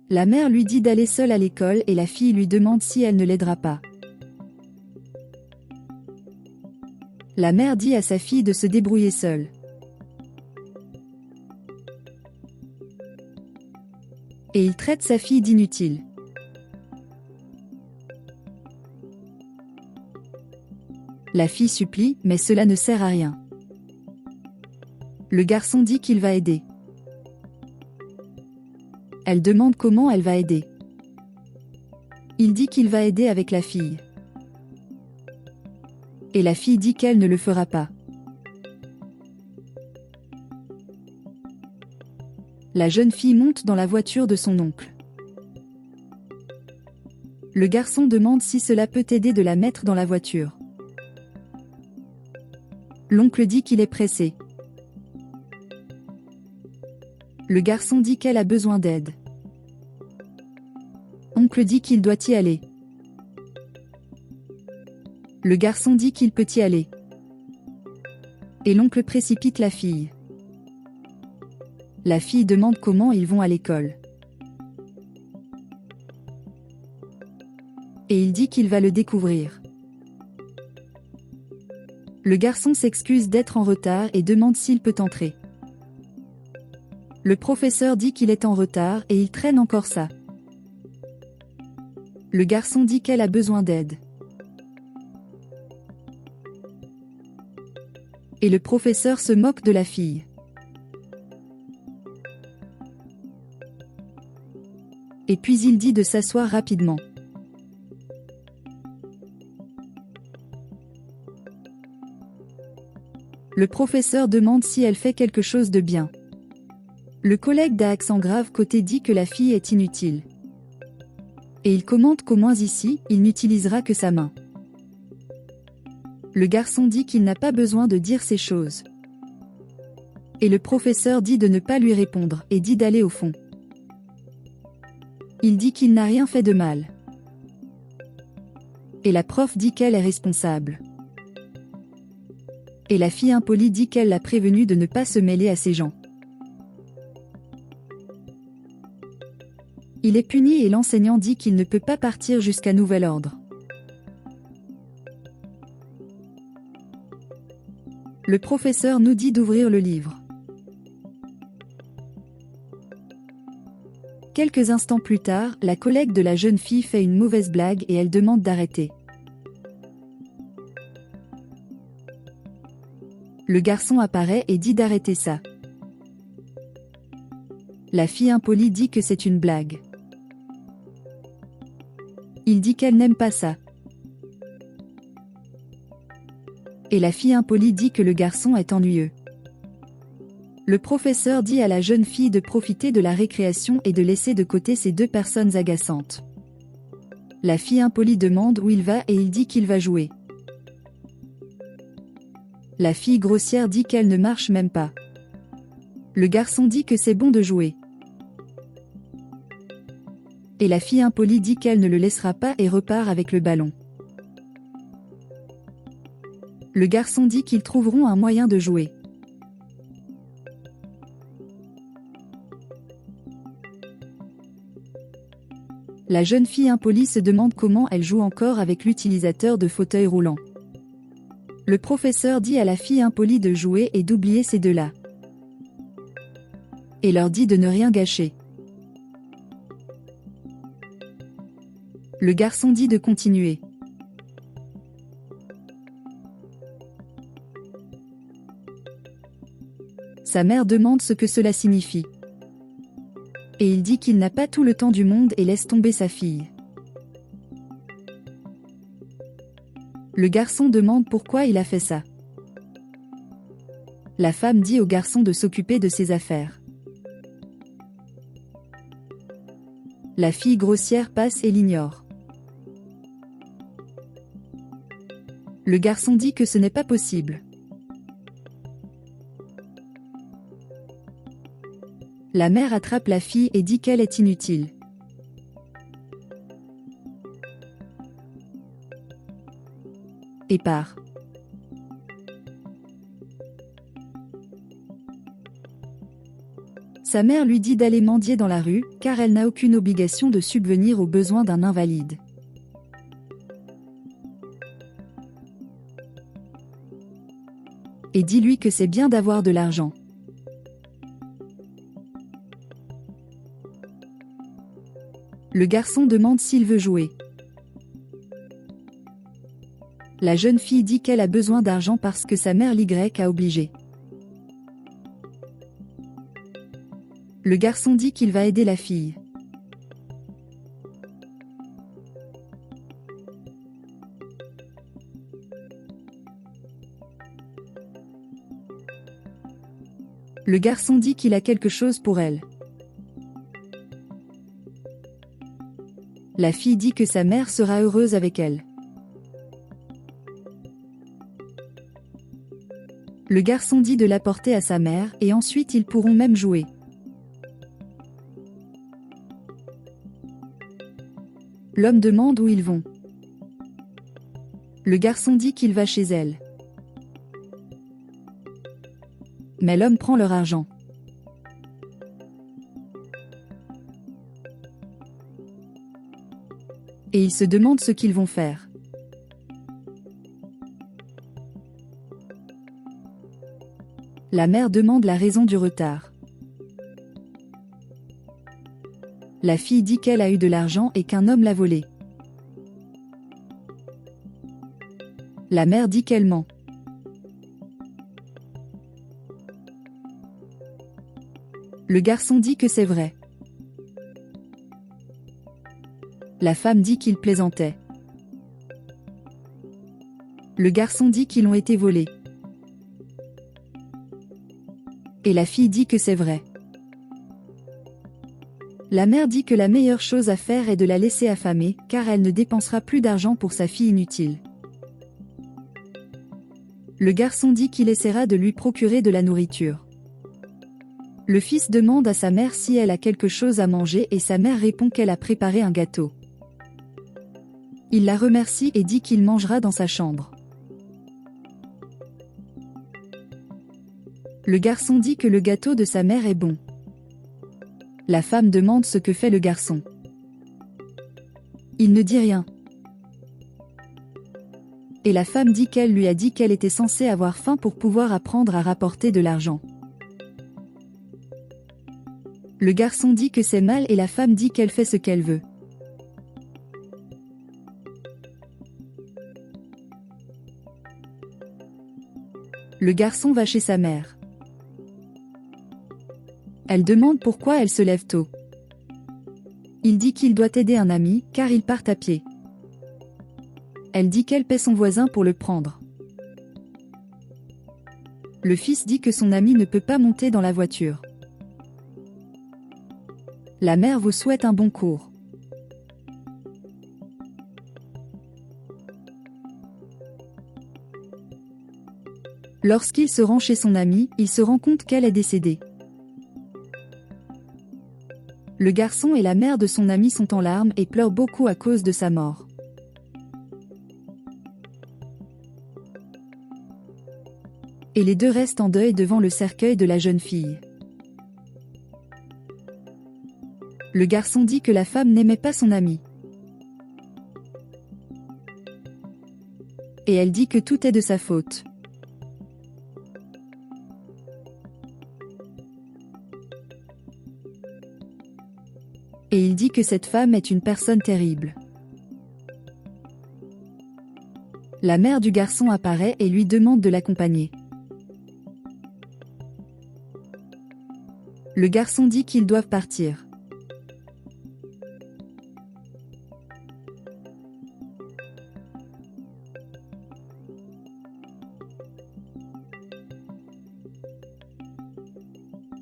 La mère lui dit d'aller seule à l'école et la fille lui demande si elle ne l'aidera pas. La mère dit à sa fille de se débrouiller seule. Et il traite sa fille d'inutile. La fille supplie, mais cela ne sert à rien. Le garçon dit qu'il va aider. Elle demande comment elle va aider. Il dit qu'il va aider avec la fille. Et la fille dit qu'elle ne le fera pas. La jeune fille monte dans la voiture de son oncle. Le garçon demande si cela peut aider de la mettre dans la voiture. L'oncle dit qu'il est pressé. Le garçon dit qu'elle a besoin d'aide. Oncle dit qu'il doit y aller. Le garçon dit qu'il peut y aller. Et l'oncle précipite la fille. La fille demande comment ils vont à l'école. Et il dit qu'il va le découvrir. Le garçon s'excuse d'être en retard et demande s'il peut entrer. Le professeur dit qu'il est en retard et il traîne encore ça. Le garçon dit qu'elle a besoin d'aide. Et le professeur se moque de la fille. Et puis il dit de s'asseoir rapidement. Le professeur demande si elle fait quelque chose de bien. Le collègue d'un accent grave côté dit que la fille est inutile. Et il commente qu'au moins ici, il n'utilisera que sa main. Le garçon dit qu'il n'a pas besoin de dire ces choses. Et le professeur dit de ne pas lui répondre et dit d'aller au fond. Il dit qu'il n'a rien fait de mal. Et la prof dit qu'elle est responsable. Et la fille impolie dit qu'elle l'a prévenu de ne pas se mêler à ces gens. Il est puni et l'enseignant dit qu'il ne peut pas partir jusqu'à nouvel ordre. Le professeur nous dit d'ouvrir le livre. Quelques instants plus tard, la collègue de la jeune fille fait une mauvaise blague et elle demande d'arrêter. Le garçon apparaît et dit d'arrêter ça. La fille impolie dit que c'est une blague. Il dit qu'elle n'aime pas ça. Et la fille impolie dit que le garçon est ennuyeux. Le professeur dit à la jeune fille de profiter de la récréation et de laisser de côté ces deux personnes agaçantes. La fille impolie demande où il va et il dit qu'il va jouer. La fille grossière dit qu'elle ne marche même pas. Le garçon dit que c'est bon de jouer. Et la fille impolie dit qu'elle ne le laissera pas et repart avec le ballon. Le garçon dit qu'ils trouveront un moyen de jouer. La jeune fille impolie se demande comment elle joue encore avec l'utilisateur de fauteuil roulant. Le professeur dit à la fille impolie de jouer et d'oublier ces deux-là. Et leur dit de ne rien gâcher. Le garçon dit de continuer. Sa mère demande ce que cela signifie. Et il dit qu'il n'a pas tout le temps du monde et laisse tomber sa fille. Le garçon demande pourquoi il a fait ça. La femme dit au garçon de s'occuper de ses affaires. La fille grossière passe et l'ignore. Le garçon dit que ce n'est pas possible. La mère attrape la fille et dit qu'elle est inutile. Et part. Sa mère lui dit d'aller mendier dans la rue, car elle n'a aucune obligation de subvenir aux besoins d'un invalide. Et dis-lui que c'est bien d'avoir de l'argent. Le garçon demande s'il veut jouer. La jeune fille dit qu'elle a besoin d'argent parce que sa mère l'Y a obligé. Le garçon dit qu'il va aider la fille. Le garçon dit qu'il a quelque chose pour elle. La fille dit que sa mère sera heureuse avec elle. Le garçon dit de l'apporter à sa mère et ensuite ils pourront même jouer. L'homme demande où ils vont. Le garçon dit qu'il va chez elle. Mais l'homme prend leur argent. Et ils se demandent ce qu'ils vont faire. La mère demande la raison du retard. La fille dit qu'elle a eu de l'argent et qu'un homme l'a volé. La mère dit qu'elle ment. Le garçon dit que c'est vrai. La femme dit qu'il plaisantait. Le garçon dit qu'ils ont été volés. Et la fille dit que c'est vrai. La mère dit que la meilleure chose à faire est de la laisser affamer, car elle ne dépensera plus d'argent pour sa fille inutile. Le garçon dit qu'il essaiera de lui procurer de la nourriture. Le fils demande à sa mère si elle a quelque chose à manger et sa mère répond qu'elle a préparé un gâteau. Il la remercie et dit qu'il mangera dans sa chambre. Le garçon dit que le gâteau de sa mère est bon. La femme demande ce que fait le garçon. Il ne dit rien. Et la femme dit qu'elle lui a dit qu'elle était censée avoir faim pour pouvoir apprendre à rapporter de l'argent. Le garçon dit que c'est mal et la femme dit qu'elle fait ce qu'elle veut. Le garçon va chez sa mère. Elle demande pourquoi elle se lève tôt. Il dit qu'il doit aider un ami, car ils partent à pied. Elle dit qu'elle paie son voisin pour le prendre. Le fils dit que son ami ne peut pas monter dans la voiture. La mère vous souhaite un bon cours. Lorsqu'il se rend chez son ami, il se rend compte qu'elle est décédée. Le garçon et la mère de son ami sont en larmes et pleurent beaucoup à cause de sa mort. Et les deux restent en deuil devant le cercueil de la jeune fille. Le garçon dit que la femme n'aimait pas son ami. Et elle dit que tout est de sa faute. Et il dit que cette femme est une personne terrible. La mère du garçon apparaît et lui demande de l'accompagner. Le garçon dit qu'ils doivent partir.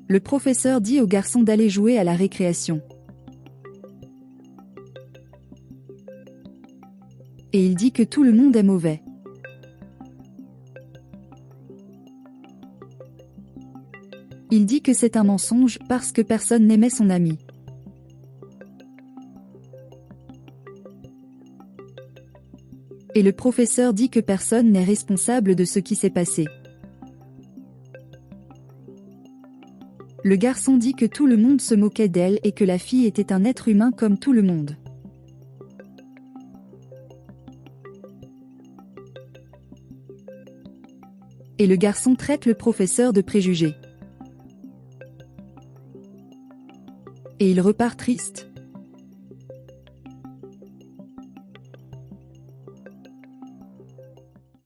Le professeur dit au garçon d'aller jouer à la récréation. Et il dit que tout le monde est mauvais. Il dit que c'est un mensonge parce que personne n'aimait son ami. Et le professeur dit que personne n'est responsable de ce qui s'est passé. Le garçon dit que tout le monde se moquait d'elle et que la fille était un être humain comme tout le monde. Et le garçon traite le professeur de préjugé. Et il repart triste.